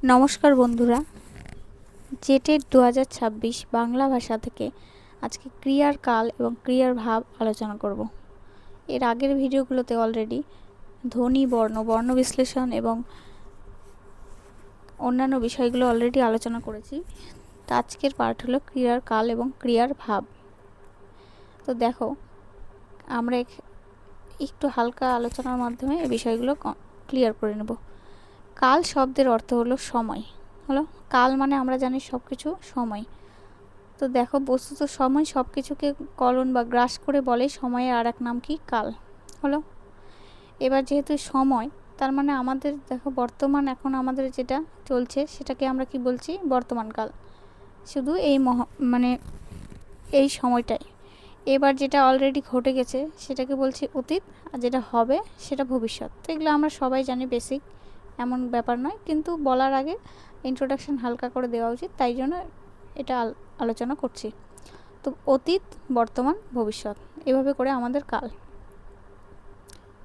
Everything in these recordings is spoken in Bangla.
নমস্কার বন্ধুরা, জেটেড 2026 বাংলা ভাষা থেকে আজকে ক্রিয়ার কাল এবং ক্রিয়ার ভাব আলোচনা করব। এর আগের ভিডিওগুলোতে অলরেডি ধ্বনি, বর্ণ বিশ্লেষণ এবং অন্যান্য বিষয়গুলো অলরেডি আলোচনা করেছি। তো আজকের পার্ট হলো ক্রিয়ার কাল এবং ক্রিয়ার ভাব। তো দেখো, আমরা একটু হালকা আলোচনার মাধ্যমে এই বিষয়গুলো ক্লিয়ার করে নেব। কাল শব্দের অর্থ হলো সময়। কাল মানে আমরা জানি সব কিছু সময়। তো দেখো, বস্তুত সময় সব কিছুকে কলন বা গ্রাস করে বলে সময়ের আর এক নাম কি? কাল। হলো এবার যেহেতু সময়, তার মানে আমাদের দেখো বর্তমান, এখন আমাদের যেটা চলছে সেটাকে আমরা কি বলছি? বর্তমান কাল। শুধু এই মানে এই সময়টাই। এবার যেটা অলরেডি ঘটে গেছে সেটাকে বলছি অতীত, আর যেটা হবে সেটা ভবিষ্যৎ। তো এগুলো আমরা সবাই জানি, বেসিক, এমন ব্যাপার নয়, কিন্তু বলার আগে ইন্ট্রোডাকশন হালকা করে দেওয়া উচিত, তাই জন্য এটা আলোচনা করছি। তো অতীত, বর্তমান, ভবিষ্যৎ, এভাবে করে আমাদের কাল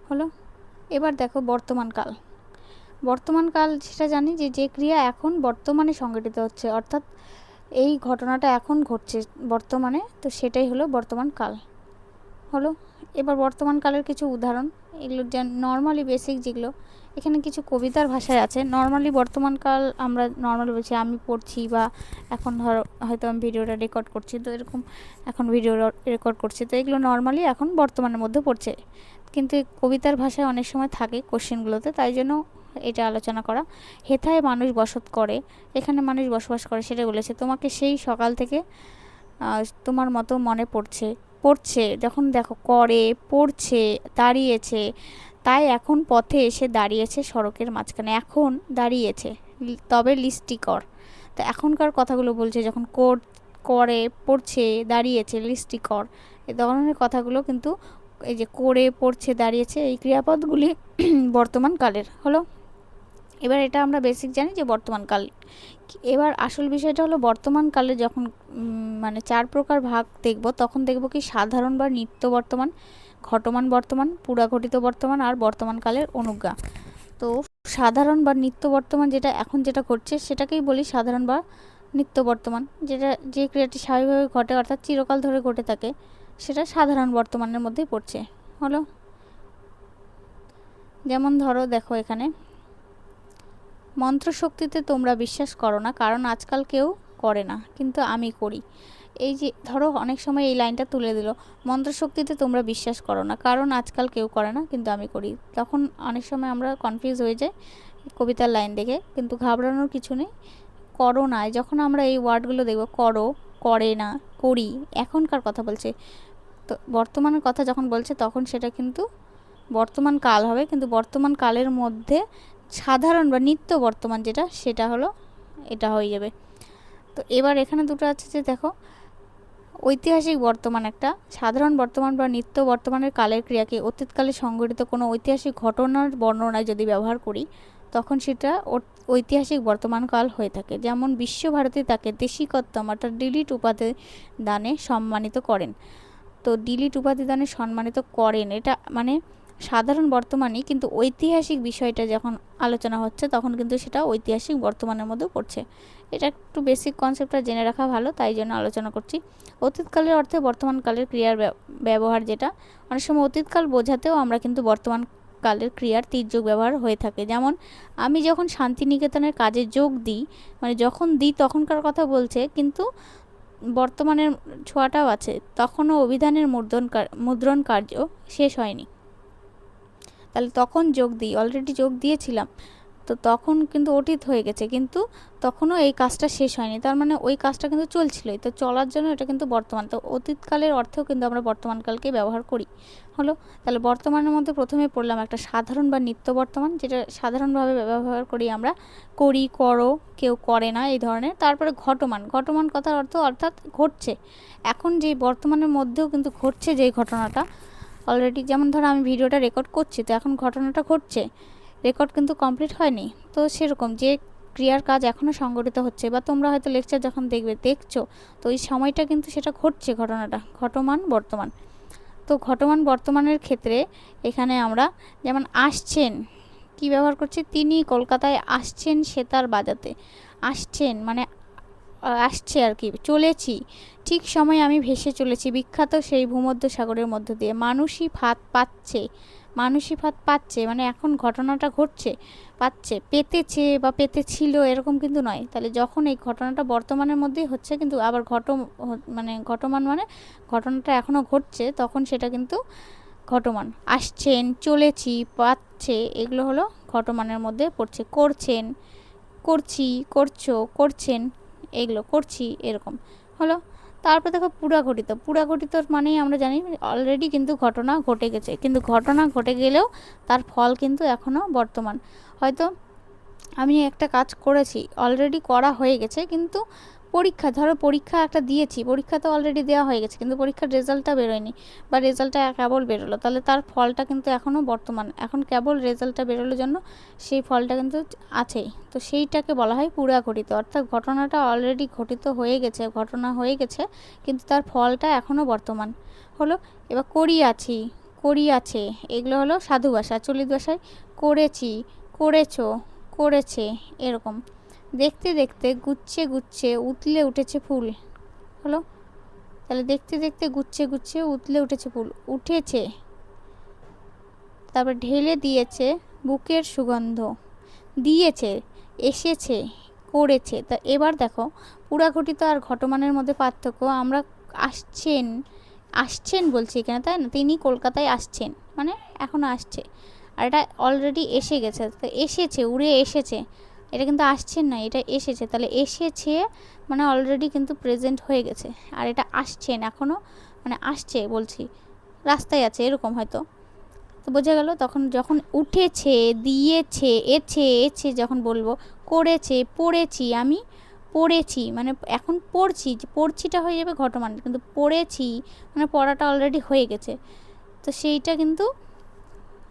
হলো। এবার দেখো বর্তমান কাল। বর্তমান কাল সেটা জানি যে ক্রিয়া এখন বর্তমানে সংঘটিত হচ্ছে, অর্থাৎ এই ঘটনাটা এখন ঘটছে বর্তমানে, তো সেটাই হলো বর্তমান কাল। হলো এবার বর্তমান কালের কিছু উদাহরণ, এগুলো যে নর্মালি বেসিক, যেগুলো এখানে কিছু কবিতার ভাষায় আছে। নর্মালি বর্তমান কাল আমরা নর্মালি বলছি, আমি পড়ছি বা এখন ধরো হয়তো আমি ভিডিওটা রেকর্ড করছি, তো এরকম এখন ভিডিও রেকর্ড করছি, তো এগুলো নর্মালি এখন বর্তমানের মধ্যে পড়ছে। কিন্তু কবিতার ভাষায় অনেক সময় থাকে কোশ্চেনগুলোতে, তাই জন্য এটা আলোচনা করা। হেথায় মানুষ বসত করে, এখানে মানুষ বসবাস করে সেটা বলেছে। তোমাকে সেই সকাল থেকে তোমার মতো মনে পড়ছে। পড়ছে যখন দেখো, করে, পড়ছে, দাঁড়িয়েছে, তাই এখন পথে এসে দাঁড়িয়েছে সড়কের মাঝখানে। এখন দাঁড়িয়েছে, তবে লিস্টটি কর। তো এখনকার কথাগুলো বলছে, যখন করে, পড়ছে, দাঁড়িয়েছে, লিস্টটি কর, এ ধরনের কথাগুলো কিন্তু এই যে করে, পড়ছে, দাঁড়িয়েছে, এই ক্রিয়াপদগুলি বর্তমান কালের হলো। এবার এটা আমরা বেসিক জানি যে বর্তমান কাল। এবার আসল বিষয়টা হলো বর্তমান কালে যখন মানে 4 প্রকার ভাগ দেখব, তখন দেখব কি সাধারণ বা নিত্য বর্তমান, ঘটমান বর্তমান, পুরাঘটিত বর্তমান আর বর্তমান কালের অনুজ্ঞা। তো সাধারণ বা নিত্য বর্তমান, যেটা এখন যেটা ঘটছে সেটাকেই বলি সাধারণ বা নিত্য বর্তমান। যেটা যে ক্রিয়াটি স্বাভাবিকভাবে ঘটে, অর্থাৎ চিরকাল ধরে ঘটে থাকে, সেটা সাধারণ বর্তমানের মধ্যেই পড়ছে হলো। যেমন ধরো দেখো, এখানে মন্ত্রশক্তিতে তোমরা বিশ্বাস করো না, কারণ আজকাল কেউ করে না, কিন্তু আমি করি। এই যে ধরো অনেক সময় এই লাইনটা তুলে দিল, মন্ত্রশক্তিতে তোমরা বিশ্বাস করো না, কারণ আজকাল কেউ করে না, কিন্তু আমি করি। তখন অনেক সময় আমরা কনফিউজ হয়ে যাই কবিতার লাইন দেখে, কিন্তু ঘাবড়ানোর কিছু নেই। করো না, যখন আমরা এই ওয়ার্ডগুলো দেখব, করো, করে না, করি, এখনকার কথা বলছে। তো বর্তমানের কথা যখন বলছে তখন সেটা কিন্তু বর্তমান কাল হবে, কিন্তু বর্তমান কালের মধ্যে সাধারণ বা নিত্য বর্তমান যেটা, সেটা হলো এটা হয়ে যাবে। তো এবার এখানে দুটো আছে, যে দেখো ঐতিহাসিক বর্তমান একটা, সাধারণ বর্তমান বা নিত্য বর্তমানের কালের ক্রিয়াকে অতীতকালে সংঘটিত কোনো ঐতিহাসিক ঘটনার বর্ণনায় যদি ব্যবহার করি, তখন সেটা ঐতিহাসিক বর্তমান কাল হয়ে থাকে। যেমন বিশ্বভারতী তাকে দেশিকত্তম অর্থাৎ ডিলিট উপাধি দানে সম্মানিত করেন। তো ডিলিট উপাধি দানে সম্মানিত করেন, এটা মানে সাধারণ বর্তমানই, কিন্তু ঐতিহাসিক বিষয়টা যখন আলোচনা হচ্ছে তখন কিন্তু সেটা ঐতিহাসিক বর্তমানের মধ্যে পড়ছে। এটা একটু বেসিক কনসেপ্টটা জেনে রাখা ভালো, তাই জন্য আলোচনা করছি। অতীতকালের অর্থে বর্তমানকালের ক্রিয়ার ব্যবহার, যেটা অনেক সময় অতীতকাল বোঝাতেও আমরা কিন্তু বর্তমান কালের ক্রিয়ার তির্যক ব্যবহার হয়ে থাকে। যেমন আমি যখন শান্তিনিকেতনের কাজে যোগ দিই, মানে যখন দিই তখনকার কথা বলছে, কিন্তু বর্তমানের ছোঁয়াটাও আছে, তখনও অভিধানের মুদ্রণ কার্য শেষ হয়নি। তাহলে তখন যোগ দিই, অলরেডি যোগ দিয়েছিলাম, তো তখন কিন্তু অতীত হয়ে গেছে, কিন্তু তখনও এই কাজটা শেষ হয়নি, তার মানে ওই কাজটা কিন্তু চলছিলই, তো চলার জন্য এটা কিন্তু বর্তমান। তো অতীতকালের অর্থেও কিন্তু আমরা বর্তমানকালকে ব্যবহার করি হলো। তাহলে বর্তমানের মধ্যে প্রথমে পড়লাম একটা সাধারণ বা নিত্য বর্তমান, যেটা সাধারণভাবে ব্যবহার করি আমরা, করি, করো, কেউ করে না, এই ধরনের। তারপরে ঘটমান, ঘটমান কথার অর্থ অর্থাৎ ঘটছে, এখন যে বর্তমানের মধ্যেও কিন্তু ঘটছে যে ঘটনাটা অলরেডি। যেমন ধরো আমি ভিডিওটা রেকর্ড করছি, তো এখন ঘটনাটা ঘটছে, রেকর্ড কিন্তু কমপ্লিট হয়নি। তো সেরকম যে ক্রিয়ার কাজ এখনও সংগঠিত হচ্ছে, বা তোমরা হয়তো লেকচার যখন দেখছো, তো এই সময়টা কিন্তু সেটা ঘটছে, ঘটনাটা ঘটমান বর্তমান। তো ঘটমান বর্তমানের ক্ষেত্রে এখানে আমরা যেমন আসছেন, কি ব্যবহার করছি, তিনি কলকাতায় আসছেন সেতার বাজাতে। আসছেন মানে আসছে আর কি, চলেছি, ঠিক সময় আমি ভেসে চলেছি বিখ্যাত সেই ভূমধ্য সাগরের মধ্য দিয়ে। মানুষই ফাঁদ পাচ্ছে, মানুষই ফাঁদ পাচ্ছে মানে এখন ঘটনাটা ঘটছে, পাচ্ছে, পেতেছে বা পেতেছিল এরকম কিন্তু নয়। তাহলে যখন এই ঘটনাটা বর্তমানের মধ্যেই হচ্ছে কিন্তু আবার মানে ঘটমান মানে ঘটনাটা এখনও ঘটছে, তখন সেটা কিন্তু ঘটমান। আসছেন, চলেছি, পাচ্ছে, এগুলো হলো ঘটমানের মধ্যে পড়ছে। করছেন, করছি, করছো, করছেন, এগুলো করছি, এরকম হলো। তারপর দেখো পুরাঘটিত। পুরাঘটিত মানেই আমরা জানি অলরেডি কিন্তু ঘটনা ঘটে গেছে, কিন্তু ঘটনা ঘটে গেলেও তার ফল কিন্তু এখনও বর্তমান। হয়তো আমি একটা কাজ করেছি, অলরেডি করা হয়ে গেছে, কিন্তু পরীক্ষা, ধরো পরীক্ষা একটা দিয়েছি, পরীক্ষা তো অলরেডি দেওয়া হয়ে গেছে, কিন্তু পরীক্ষার রেজাল্টটা বেরোয়নি বা রেজাল্টটা কেবল বেরোলো, তাহলে তার ফলটা কিন্তু এখনও বর্তমান, এখন কেবল রেজাল্টটা বেরোলোর জন্য সেই ফলটা কিন্তু আছেই। তো সেইটাকে বলা হয় পুরাঘটিত, অর্থাৎ ঘটনাটা অলরেডি ঘটিত হয়ে গেছে, ঘটনা হয়ে গেছে, কিন্তু তার ফলটা এখনও বর্তমান হলো। এবার করিয়াছি, করিয়াছে, এগুলো হলো সাধু ভাষা। চলিত ভাষায় করেছি, করেছো, করেছে, এরকম। দেখতে দেখতে গুচ্ছে গুচ্ছে উতলে উঠেছে ফুল হলো। তাহলে দেখতে দেখতে গুচ্ছে গুচ্ছে উতলে উঠেছে ফুল, উঠেছে। তারপর ঢেলে দিয়েছে বুকের সুগন্ধ, দিয়েছে, এসেছে, করেছে। তা এবার দেখো পুরাঘটিত আর ঘটমানের মধ্যে পার্থক্য। আমরা আসছেন, আসছেন বলছি এখানে, তাই না? তিনি কলকাতায় আসছেন মানে এখনও আসছে, আর এটা অলরেডি এসে গেছে। তো এসেছে, উড়ে এসেছে, এটা কিন্তু আসছেন না, এটা এসেছে। তাহলে এসেছে মানে অলরেডি কিন্তু প্রেজেন্ট হয়ে গেছে, আর এটা আসছেন এখনও মানে আসছে বলছি, রাস্তায় আছে, এরকম হয়তো। তো বোঝা গেল। তখন যখন উঠেছে, দিয়েছে, এছে, এছে যখন বলবো, করেছে, পড়েছি, আমি পড়েছি মানে এখন পড়ছি, পড়ছিটা হয়ে যাবে ঘটমান, কিন্তু পড়েছি মানে পড়াটা অলরেডি হয়ে গেছে, তো সেইটা কিন্তু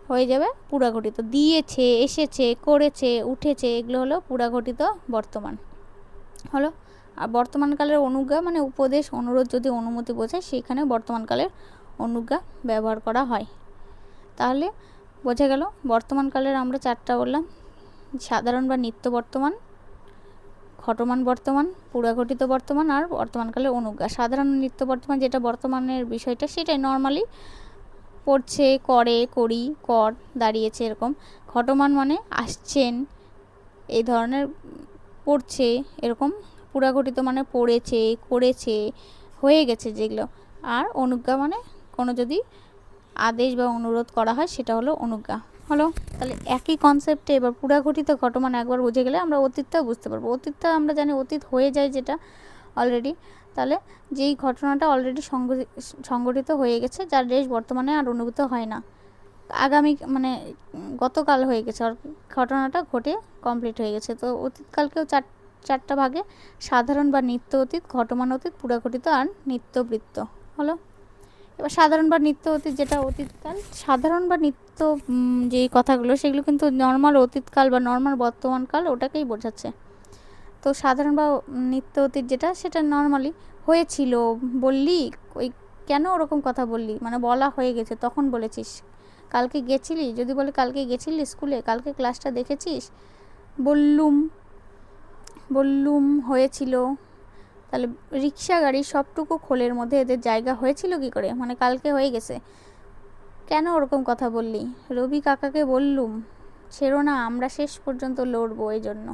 হয়ে যাবে পুরাঘটিত। দিয়েছে, এসেছে, করেছে, উঠেছে, এগুলো হলো পুরাঘটিত বর্তমান হলো। আর বর্তমানকালের অনুজ্ঞা মানে উপদেশ, অনুরোধ যদি অনুমতি বোঝায়, সেইখানে বর্তমানকালের অনুজ্ঞা ব্যবহার করা হয়। তাহলে বোঝা গেল বর্তমানকালের আমরা চারটা বললাম, সাধারণ বা নিত্য বর্তমান, ঘটমান বর্তমান, পুরাঘটিত বর্তমান, আর বর্তমানকালের অনুজ্ঞা। সাধারণ নিত্য বর্তমান যেটা বর্তমানের বিষয়টা, সেটাই নর্মালি পড়ছে, করে, করি, কর, দাঁড়িয়েছে, এরকম। ঘটমান মানে আসছেন, এই ধরনের, পড়ছে, এরকম। পুরাঘটিত মানে পড়েছে, করেছে, হয়ে গেছে যেগুলো। আর অনুজ্ঞা মানে কোনো যদি আদেশ বা অনুরোধ করা হয়, সেটা হলো অনুজ্ঞা হলো। তাহলে একই কনসেপ্টে এবার পুরাঘটিত ঘটমান একবার বুঝে গেলে আমরা অতীতটাও বুঝতে পারবো। অতীতটা আমরা জানি অতীত হয়ে যায় যেটা অলরেডি, তাহলে যেই ঘটনাটা অলরেডি সংঘটিত হয়ে গেছে, যার রেশ বর্তমানে আর অনুভূত হয় না, আগামী মানে গতকাল হয়ে গেছে, আর ঘটনাটা ঘটে কমপ্লিট হয়ে গেছে। তো অতীতকালকেও চারটা ভাগে, সাধারণ বা নিত্য অতীত, ঘটমান অতীত, পুরাঘটিত, আর নিত্যবৃত্ত হলো। এবার সাধারণ বা নিত্য অতীত যেটা অতীতকাল, সাধারণ বা নিত্য যেই কথাগুলো সেগুলো কিন্তু নর্মাল অতীতকাল বা নর্মাল বর্তমানকাল ওটাকেই বোঝাচ্ছে। তো সাধারণ বা নিত্য অতীত যেটা, সেটা নর্মালি হয়েছিল, বললি, ওই কেন ওরকম কথা বললি, মানে বলা হয়ে গেছে, তখন বলেছিস। কালকে গেছিলি, যদি বলে কালকে গেছিলি স্কুলে, কালকে ক্লাসটা দেখেছিস, বললুম, বললুম, হয়েছিল। তাহলে রিক্সা গাড়ি সবটুকু খোলের মধ্যে এদের জায়গা হয়েছিল কি করে, মানে কালকে হয়ে গেছে, কেন ওরকম কথা বললি, রবি কাকাকে বললুম, ছেড়ো না, আমরা শেষ পর্যন্ত লড়বো, এই জন্য।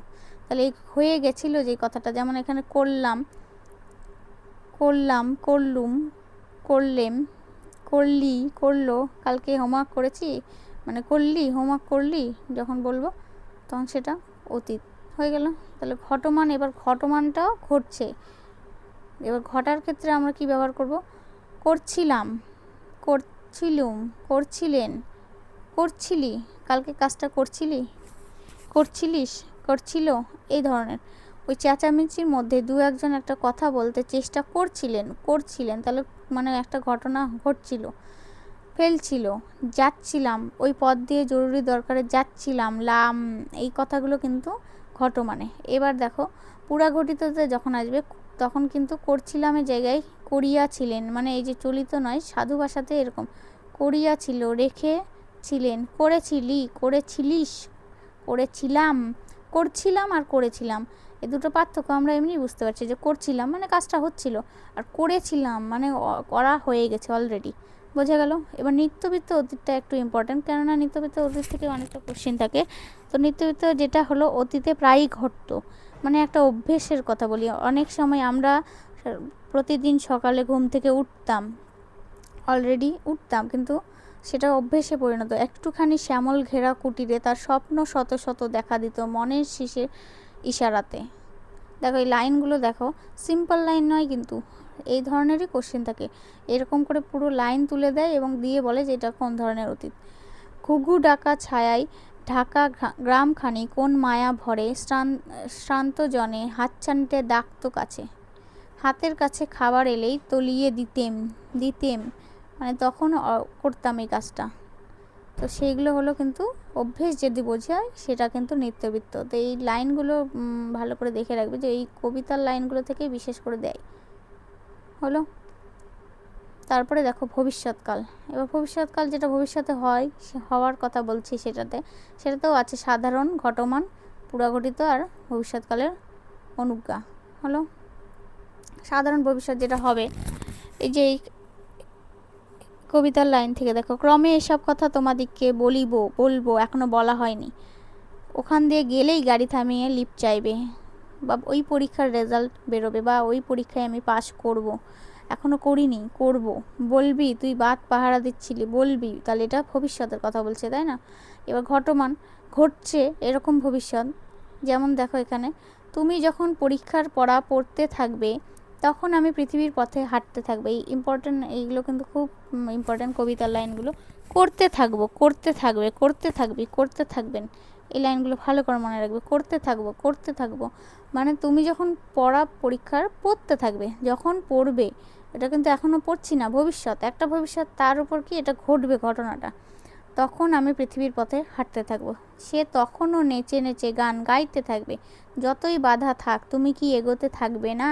তাহলে এই হয়ে গেছিলো যে কথাটা, যেমন এখানে করলাম, করলাম, করলুম, করলেম, করলি, করলো, কালকে হোমওয়ার্ক করেছি মানে করলি, হোমওয়ার্ক করলি যখন বলবো, তখন সেটা অতীত হয়ে গেল। তাহলে ঘটমান, এবার ঘটমানটাও ঘটছে। এবার ঘটার ক্ষেত্রে আমরা কি ব্যবহার করব, করছিলাম, করছিলুম, করছিলেন, করছিলি, কালকে কাজটা করছিলি, করছিলিস, করছিল, এই ধরনের। ওই চেঁচামেচির মধ্যে দু একজন একটা কথা বলতে চেষ্টা করছিলেন, করছিলেন, তাহলে মানে একটা ঘটনা ঘটছিল। ফেলছিল, যাচ্ছিলাম, ওই পথ দিয়ে জরুরি দরকারে যাচ্ছিলাম, লাম, এই কথাগুলো কিন্তু ঘটমানে। এবার দেখো পুরাঘটিততে যখন আসবে, তখন কিন্তু করছিলামের জায়গায় করিয়াছিলেন, মানে এই যে চলিত নয়, সাধু ভাষাতে এরকম করিয়াছিল, রেখেছিলেন, করেছিলি, করেছিলিস, করেছিলাম, করছিলাম আর করেছিলাম, এই দুটো পার্থক্য আমরা এমনি বুঝতে পারছি যে করছিলাম মানে কাজটা হচ্ছিল, আর করেছিলাম মানে করা হয়ে গেছে অলরেডি। বোঝা গেল? এবার নিত্যবৃত্ত অতীতটা একটু ইম্পর্টেন্ট, কেননা নিত্যবৃত্ত অতীত থেকে অনেকটা কোশ্চেন থাকে। তো নিত্যবৃত্ত যেটা হলো অতীতে প্রায়ই ঘটতো, মানে একটা অভ্যেসের কথা বলি। অনেক সময় আমরা প্রতিদিন সকালে ঘুম থেকে উঠতাম, অলরেডি উঠতাম, কিন্তু সেটা অভ্যেসে পরিণত। একটুখানি শ্যামল ঘেরা কুটিরে তার স্বপ্ন শত শত দেখা দিত মনের শীষে ইশারাতে। দেখো এই লাইনগুলো দেখো, সিম্পল লাইন নয় কিন্তু, এই ধরনেরই কোশ্চেন থাকে। এরকম করে পুরো লাইন তুলে দেয় এবং দিয়ে বলে যে এটা কোন ধরনের অতীত। ঘুঘু ডাকা ছায়ায় ঢাকা গ্রামখানি কোন মায়া ভরে শ্রান্ত জনে হাতছানিতে ডাকতো কাছে, হাতের কাছে খাবার এলেই তলিয়ে দিতেম দিতেম, মানে তখন করতাম এই কাজটা। তো সেইগুলো হলো কিন্তু অভ্যেস যদি বোঝায় সেটা কিন্তু নিত্যবৃত্ত। তো এই লাইনগুলো ভালো করে দেখে রাখবে যে এই কবিতার লাইনগুলো থেকেই বিশেষ করে দেয়। হলো, তারপরে দেখো ভবিষ্যৎকাল। এবার ভবিষ্যৎকাল যেটা ভবিষ্যতে হয়, হওয়ার কথা বলছি সেটাতেও আছে সাধারণ, ঘটমান, পুরাঘটিত আর ভবিষ্যৎকালের অনুজ্ঞা। হলো, সাধারণ ভবিষ্যৎ যেটা হবে, এই যে কবিতার লাইন থেকে দেখো, ক্রমে এসব কথা তোমাদিগকে বলবো এখনো বলা হয়নি, ওখান দিয়ে গেলেই গাড়ি থামিয়ে লিফট চাইবে, বা ওই পরীক্ষার রেজাল্ট বেরোবে, বা ওই পরীক্ষায় আমি পাস করব, এখনো করিনি, করব, বলবি তুই বাদ পাহারা দিচ্ছিলি, বলবি, তাহলে এটা ভবিষ্যতের কথা বলছে, তাই না? এবার ঘটমান, ঘটছে এরকম ভবিষ্যৎ। যেমন দেখো এখানে, তুমি যখন পরীক্ষার পড়া পড়তে থাকবে তখন আমি পৃথিবীর পথে হাঁটতে থাকবো। এই ইম্পর্টেন্ট, এইগুলো কিন্তু খুব ইম্পর্টেন্ট কবিতার লাইনগুলো। করতে থাকবো, করতে থাকবে, করতে থাকবি, করতে থাকবেন, এই লাইনগুলো ভালো করে মনে রাখবে। করতে থাকবো, করতে থাকবো, মানে তুমি যখন পরীক্ষার পড়তে থাকবে, যখন পড়বে, এটা কিন্তু এখনও পড়ছি না, ভবিষ্যৎ, একটা ভবিষ্যৎ, তার উপর কি এটা ঘটবে ঘটনাটা, তখন আমি পৃথিবীর পথে হাঁটতে থাকবো। সে তখনও নেচে নেচে গান গাইতে থাকবে, যতই বাধা থাক তুমি কি এগোতে থাকবে না?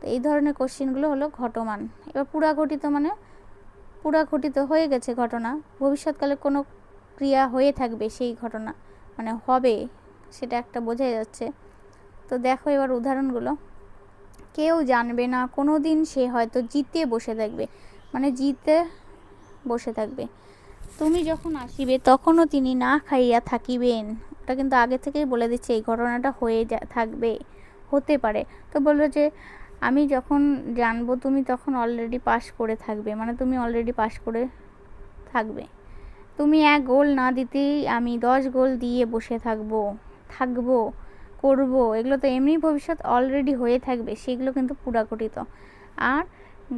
তো এই ধরনের কোশ্চেনগুলো হলো ঘটমান। এবার পুরাঘটিত মানে পুরাঘটিত হয়ে গেছে ঘটনা, ভবিষ্যৎকালে কোনো ক্রিয়া হয়ে থাকবে, সেই ঘটনা মানে হবে, সেটা একটা বোঝা যাচ্ছে। তো দেখো এবার উদাহরণগুলো, কেউ জানবে না কোনো দিন সে হয়তো জিতে বসে থাকবে, মানে জিতে বসে থাকবে। তুমি যখন আসিবে তখনও তিনি না খাইয়া থাকিবেন, ওটা কিন্তু আগে থেকেই বলে দিচ্ছে এই ঘটনাটা হয়ে থাকবে, হতে পারে। তো বললো যে আমি যখন জানবো তুমি তখন অলরেডি পাস করে থাকবে, মানে তুমি অলরেডি পাস করে থাকবে। তুমি 1 গোল না দিতেই আমি 10 গোল দিয়ে বসে থাকবো, করব, এগুলো তো এমনি ভবিষ্যৎ, অলরেডি হয়ে থাকবে, সেগুলো কিন্তু পুরাঘটিত। আর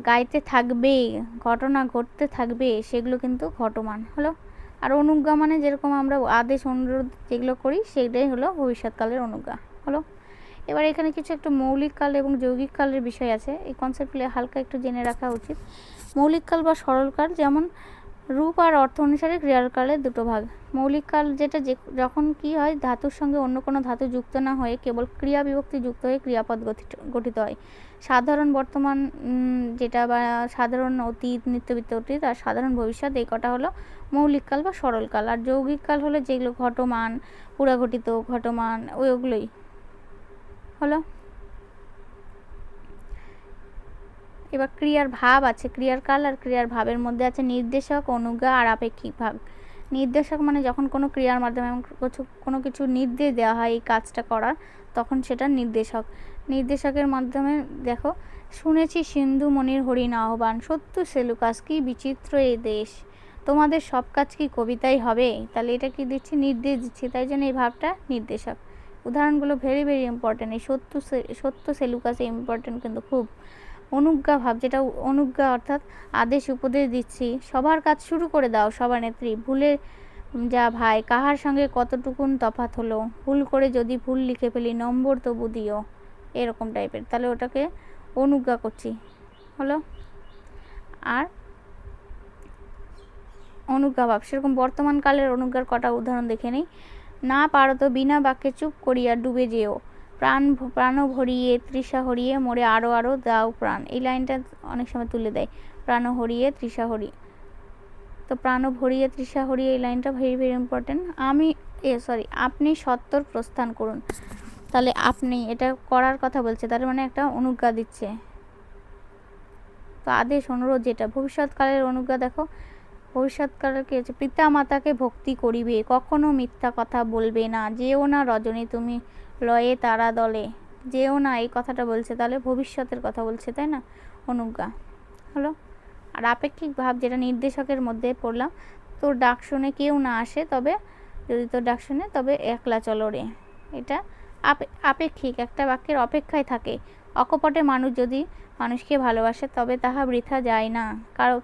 গাইতে থাকবে, ঘটনা ঘটতে থাকবে, সেগুলো কিন্তু ঘটমান। হলো, আর অনুজ্ঞা মানে যেরকম আমরা আদেশ অনুরোধ যেগুলো করি সেটাই হলো ভবিষ্যৎকালের অনুজ্ঞা। হলো, এবার এখানে কিছু একটা মৌলিক কাল এবং যৌগিক কালের বিষয় আছে, এই কনসেপ্টগুলো হালকা একটু জেনে রাখা উচিত। মৌলিক কাল বা সরল কাল, যেমন রূপ আর অর্থ অনুসারে ক্রিয়ার কালের দুটো ভাগ। মৌলিক কাল যেটা যখন কি হয়, ধাতুর সঙ্গে অন্য কোনো ধাতু যুক্ত না হয়ে কেবল ক্রিয়া বিভক্তি যুক্ত হয়ে ক্রিয়াপদ গঠিত হয়। সাধারণ বর্তমান যেটা, বা সাধারণ অতীত, নিত্যবৃত্ত অতীত আর সাধারণ ভবিষ্যৎ, এই কটা হলো মৌলিক কাল বা সরল কাল। আর যৌগিক কাল হলো যেগুলো ঘটমান, পুরাঘটিত, ঘটমান, ওইগুলোই হলো। এবার ক্রিয়ার ভাব আছে, ক্রিয়ার কাল আর ক্রিয়ার ভাবের মধ্যে আছে নির্দেশক, অনুজ্ঞা আর আপেক্ষিক ভাগ। নির্দেশক মানে যখন কোনো ক্রিয়ার মাধ্যমে কোনো কিছু নির্দেশ দেওয়া হয় এই কাজটা করার, তখন সেটা নির্দেশক। নির্দেশকের মাধ্যমে দেখো, শুনেছি সিন্ধু মনির হরিণ আহ্বান, সত্য সেলুকাস, কি বিচিত্র এই দেশ, তোমাদের সব কাজ কি কবিতাই হবে, তাহলে এটা কি দিচ্ছি, নির্দেশ দিচ্ছি, তাই জন্য এই ভাবটা নির্দেশক। উদাহরণগুলো ভেরি ভেরি ইম্পর্টেন্ট, এই সত্য সেলুকাস ইম্পর্টেন্ট কিন্তু খুব। অনুজ্ঞা ভাব, যেটা অনুজ্ঞা অর্থাৎ আদেশ উপদেশ দিচ্ছি, সবার কাজ শুরু করে দাও সভানেত্রী, ভুলে যা ভাই কাহার সঙ্গে কতটুকুন তফাৎ হলো, ভুল করে যদি ভুল লিখে ফেলি নম্বর তবু দিও, এরকম টাইপের, তাহলে ওটাকে অনুজ্ঞা করছি। হলো, আর অনুজ্ঞা ভাব সেরকম বর্তমান কালের অনুজ্ঞার কটা উদাহরণ দেখে নেই। না পারো তো বিনা বাক্যে চুপ করিয়া ডুবে যেও, প্রাণ ভরিয়ে তৃষা হরিয়ে মোরে আরো আরো দাও প্রাণ, এই লাইনটা অনেক সময় তুলে দেয়, প্রাণ হরিয়ে তৃষা হরিয়ে, তো প্রাণ ভরিয়ে তৃষা হরিয়ে, এই লাইনটা ভেরি ভেরি ইম্পর্টেন্ট। আমি সরি, আপনি সত্বর প্রস্থান করুন। তাহলে আপনি এটা করার কথা বলছে, তার মানে একটা অনুজ্ঞা দিচ্ছে। তো আদেশ অনুরোধ যেটা ভবিষ্যৎকালের অনুজ্ঞা, দেখো ভবিষ্যৎকালের কি হচ্ছে, পিতা মাতাকে ভক্তি করিবে, কখনো মিথ্যা কথা বলবে না, যেও না রজনী তুমি লয়ে তারা দলে, যেও না, এই কথাটা বলছে, তাহলে ভবিষ্যতের কথা বলছে, তাই না, অনুজ্ঞা হলো। আর আপেক্ষিক ভাব যেটা নির্দেশকের মধ্যে পড়লাম, তোর ডাক শুনে কেউ না আসে, তবে যদি তোর ডাক শুনে তবে একলা চলো রে, এটা আপেক্ষিক, একটা বাক্যের অপেক্ষায় থাকে। অকপটে মানুষ যদি মানুষকে ভালোবাসে তবে তাহা বৃথা যায় না,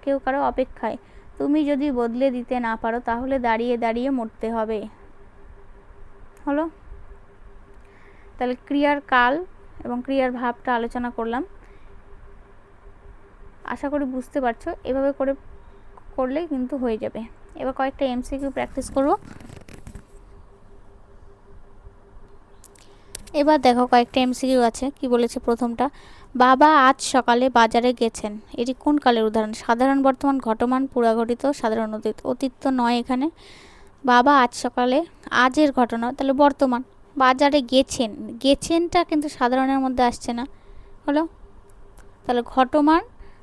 কেউ কারো অপেক্ষায়। তুমি যদি বদলে দিতে না পারো তাহলে দাঁড়িয়ে দাঁড়িয়ে মরতে হবে, হলো। তাহলে ক্রিয়ার কাল এবং ক্রিয়ার ভাবটা আলোচনা করলাম, আশা করি বুঝতে পারছো। এভাবে করলেই কিন্তু হয়ে যাবে। এবার কয়েকটা এমসিকিউ প্র্যাকটিস করব। এবার দেখো কয়েকটা এমসিকিউ আছে। কি বলেছে প্রথমটা, বাবা আজ সকালে বাজারে গেছেন, এটি কোন কালের উদাহরণ? সাধারণ বর্তমান, ঘটমান, পুরাঘটিত, সাধারণ অতীত। অতীত তো নয় এখানে। বাবা আজ সকালে, আজের ঘটনা, তাহলে বর্তমান। বাজারে গেছেন, গেছেনটা কিন্তু সাধারণের মধ্যে আসছে না, হলো। তাহলে ঘটমান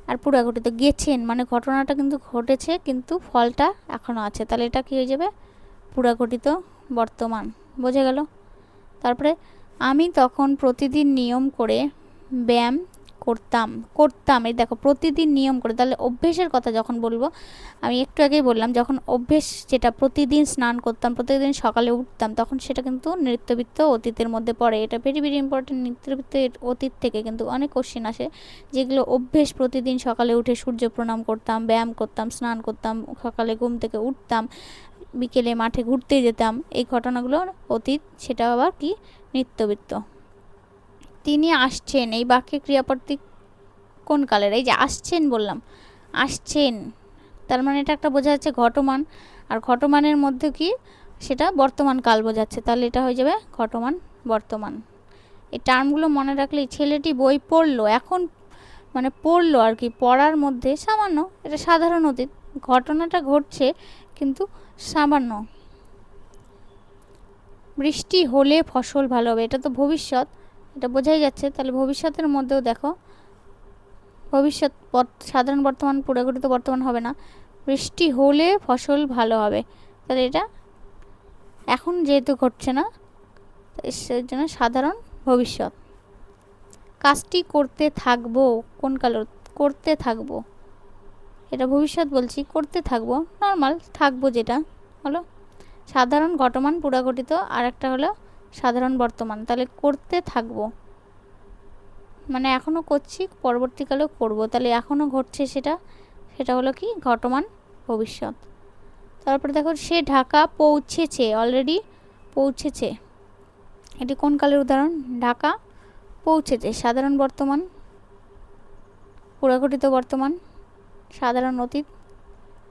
আর পুরাঘটিত, গেছেন মানে ঘটনাটা কিন্তু ঘটেছে কিন্তু ফলটা এখনও আছে, তাহলে এটা কী হয়ে যাবে, পুরাঘটিত বর্তমান। বোঝা গেল? তারপরে আমি তখন প্রতিদিন নিয়ম করে ব্যায়াম করতাম, এই দেখো প্রতিদিন নিয়ম করে, তাহলে অভ্যেসের কথা যখন বলবো, আমি একটু আগেই বললাম যখন অভ্যেস যেটা প্রতিদিন স্নান করতাম, প্রতিদিন সকালে উঠতাম, তখন সেটা কিন্তু নৃত্যবৃত্ত অতীতের মধ্যে পড়ে। এটা ভেরি ভেরি ইম্পর্টেন্ট। নৃত্যবৃত্ত অতীত থেকে কিন্তু অনেক কোশ্চেন আসে, যেগুলো অভ্যেস প্রতিদিন সকালে উঠে সূর্য প্রণাম করতাম, ব্যায়াম করতাম, স্নান করতাম, সকালে ঘুম থেকে উঠতাম, বিকেলে মাঠে ঘুরতে যেতাম, এই ঘটনাগুলোর অতীত, সেটা আবার কি, নৃত্যবৃত্ত। তিনি আসছেন, এই বাক্যে ক্রিয়াপদটি কোন কালের? এই যে আসছেন বললাম, আসছেন, তার মানে এটা একটা বোঝা যাচ্ছে ঘটমান, আর ঘটমানের মধ্যে কি, সেটা বর্তমান কাল বোঝাচ্ছে, তাহলে এটা হয়ে যাবে ঘটমান বর্তমান। এই টার্মগুলো মনে রাখলেই, ছেলেটি বই পড়লো, এখন মানে পড়লো আর কি, পড়ার মধ্যে সামান্য, এটা সাধারণ অতীত, ঘটনাটা ঘটছে কিন্তু সামান্য। বৃষ্টি হলে ফসল ভালো হবে, এটা তো ভবিষ্যৎ, এটা বোঝাই যাচ্ছে। তাহলে ভবিষ্যতের মধ্যেও দেখো, ভবিষ্যৎ সাধারণ বর্তমান, পুরাঘটিত বর্তমান হবে না, বৃষ্টি হলে ফসল ভালো হবে, তাহলে এটা এখন যেহেতু ঘটছে না, সেই জন্য সাধারণ ভবিষ্যৎ। কাজটি করতে থাকবো, কোন কাল, করতে থাকবো, এটা ভবিষ্যৎ বলছি, করতে থাকবো, নর্মাল থাকবো যেটা, হলো সাধারণ ঘটমান পুরাঘটিত, আর একটা হলো সাধারণ বর্তমান। তাহলে করতে থাকবো মানে এখনও করছি, পরবর্তীকালেও করব, তাহলে এখনও ঘটছে সেটা হলো কি, ঘটমান ভবিষ্যৎ। তারপরে দেখো, সে ঢাকা পৌঁছেছে, অলরেডি পৌঁছেছে, এটি কোন কালের উদাহরণ? ঢাকা পৌঁছেছে, সাধারণ বর্তমান, পুরাঘটিত বর্তমান, সাধারণ অতীত,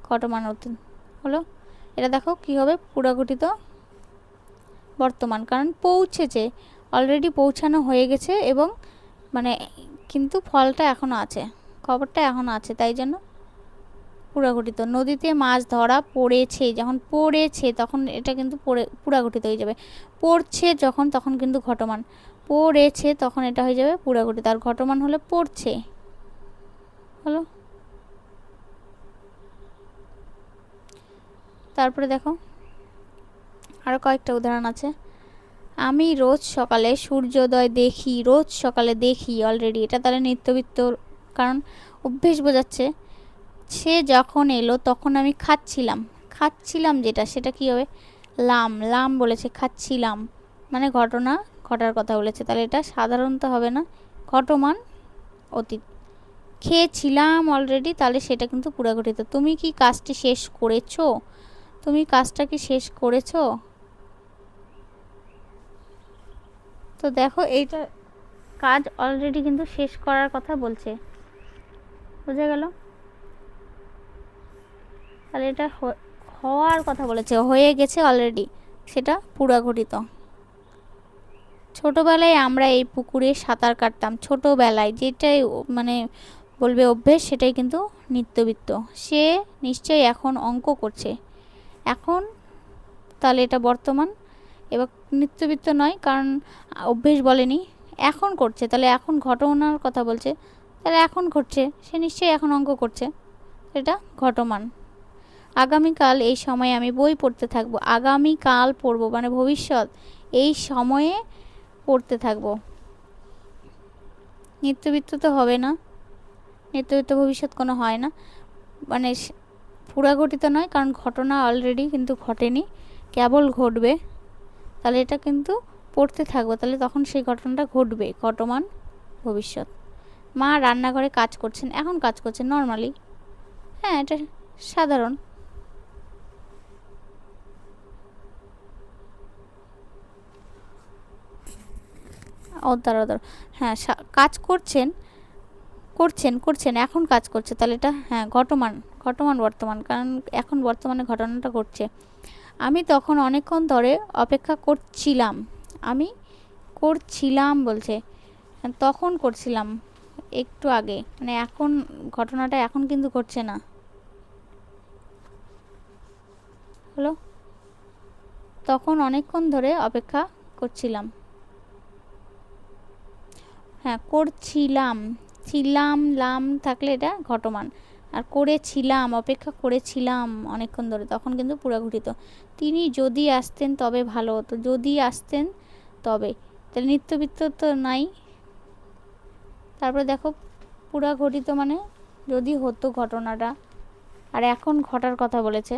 ঘটমান অতীত, হলো। এটা দেখো কি হবে, পুরাঘটিত বর্তমান, কারণ পৌঁছেছে, অলরেডি পৌঁছানো হয়ে গেছে, এবং মানে কিন্তু ফলটা এখনও আছে, খবরটা এখনও আছে, তাই জন্য পুরাঘটিত। নদীতে মাছ ধরা পড়েছে, যখন পড়েছে তখন এটা কিন্তু পুরাঘটিত হয়ে যাবে। পড়ছে যখন, তখন কিন্তু ঘটমান, পড়েছে তখন এটা হয়ে যাবে পুরাঘটিত, আর ঘটমান হলে পড়ছে, হলো। তারপরে দেখো আরও কয়েকটা উদাহরণ আছে। আমি রোজ সকালে সূর্যোদয় দেখি, রোজ সকালে দেখি, অলরেডি এটা তাহলে নিত্যবৃত্ত, কারণ অভ্যেস বোঝাচ্ছে। সে যখন এলো তখন আমি খাচ্ছিলাম যেটা, সেটা কি হবে, লাম বলেছে, খাচ্ছিলাম মানে ঘটনা ঘটার কথা বলেছে, তাহলে এটা সাধারণত হবে না, ঘটমান অতীত। খেয়েছিলাম অলরেডি, তাহলে সেটা কিন্তু পুরাঘটিত। তুমি কি কাজটি শেষ করেছো, তুমি কাজটা কি শেষ করেছো? তো দেখো এইটা কাজ অলরেডি কিন্তু শেষ করার কথা বলছে, বুঝা গেল? তাহলে এটা হওয়ার কথা বলেছে, হয়ে গেছে অলরেডি, সেটা পুরাঘটিত। ছোটোবেলায় আমরা এই পুকুরে সাঁতার কাটতাম, ছোটোবেলায় যেটাই মানে বলবে অভ্যেস, সেটাই কিন্তু নিত্যবৃত্ত। সে নিশ্চয়ই এখন অঙ্ক করছে, এখন তাহলে এটা বর্তমান। এবার নিত্যবৃত্ত নয়, কারণ অভ্যেস বলেনি, এখন করছে, তাহলে এখন ঘটনার কথা বলছে, তাহলে এখন ঘটছে, সে নিশ্চয়ই এখন অঙ্ক করছে, এটা ঘটমান। আগামীকাল এই সময়ে আমি বই পড়তে থাকবো। আগামীকাল পড়বো মানে ভবিষ্যৎ, এই সময়ে পড়তে থাকবো। নিত্যবৃত্ত তো হবে না, নিত্যবৃত্ত ভবিষ্যৎ কোনো হয় না, মানে পুরাঘটিত নয়, কারণ ঘটনা অলরেডি কিন্তু ঘটেনি, কেবল ঘটবে। তাহলে এটা কিন্তু পড়তে থাকবো, তাহলে তখন সেই ঘটনাটা ঘটবে, ঘটমান ভবিষ্যৎ। মা রান্নাঘরে কাজ করছেন, এখন কাজ করছেন নর্মালি, হ্যাঁ এটা সাধারণ। হ্যাঁ কাজ করছেন, করছেন এখন কাজ করছে, তাহলে এটা হ্যাঁ ঘটমান, ঘটমান বর্তমান, কারণ এখন বর্তমানে ঘটনাটা ঘটছে। আমি তখন অনেকক্ষণ ধরে অপেক্ষা করছিলাম, আমি করছিলাম বলছে, তখন করছিলাম একটু আগে, মানে এখন ঘটনাটা এখন কিন্তু ঘটছে না। হলো, তখন অনেকক্ষণ ধরে অপেক্ষা করছিলাম, হ্যাঁ করছিলাম, ছিলাম লাম থাকলে এটা ঘটমান, আর করেছিলাম, অপেক্ষা করেছিলাম অনেকক্ষণ ধরে, তখন কিন্তু পুরাঘটিত। তিনি যদি আসতেন তবে ভালো হতো, যদি আসতেন তবে, তাহলে নিত্যবৃত্ত তো নাই। তারপরে দেখো পুরাঘটিত মানে যদি হতো ঘটনাটা, আর এখন ঘটার কথা বলেছে।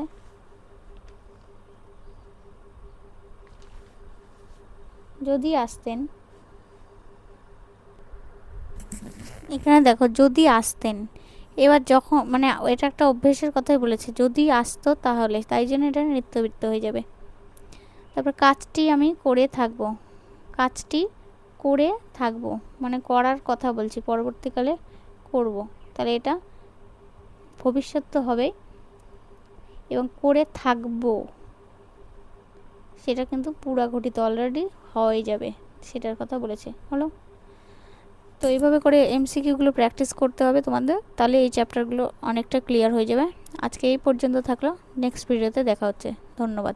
যদি আসতেন, এখানে দেখো যদি আসতেন, এবার যখন মানে এটা একটা অভ্যেসের কথাই বলেছে, যদি আসতো তাহলে, তাই জন্য এটা নিত্যবৃত্ত হয়ে যাবে। তারপর কাজটি আমি করে থাকবো, কাজটি করে থাকবো মানে করার কথা বলছি, পরবর্তীকালে করব, তাহলে এটা ভবিষ্যৎ তো হবে, এবং করে থাকবো সেটা কিন্তু পুরাঘটিত অলরেডি হয়ে যাবে, সেটার কথা বলেছে। হলো, তো এইভাবে করে এমসিকিউগুলো প্র্যাকটিস করতে হবে তোমাদের, তাহলে এই চ্যাপ্টারগুলো অনেকটা ক্লিয়ার হয়ে যাবে। আজকে এই পর্যন্ত থাকলো, নেক্সট ভিডিওতে দেখা হচ্ছে, ধন্যবাদ।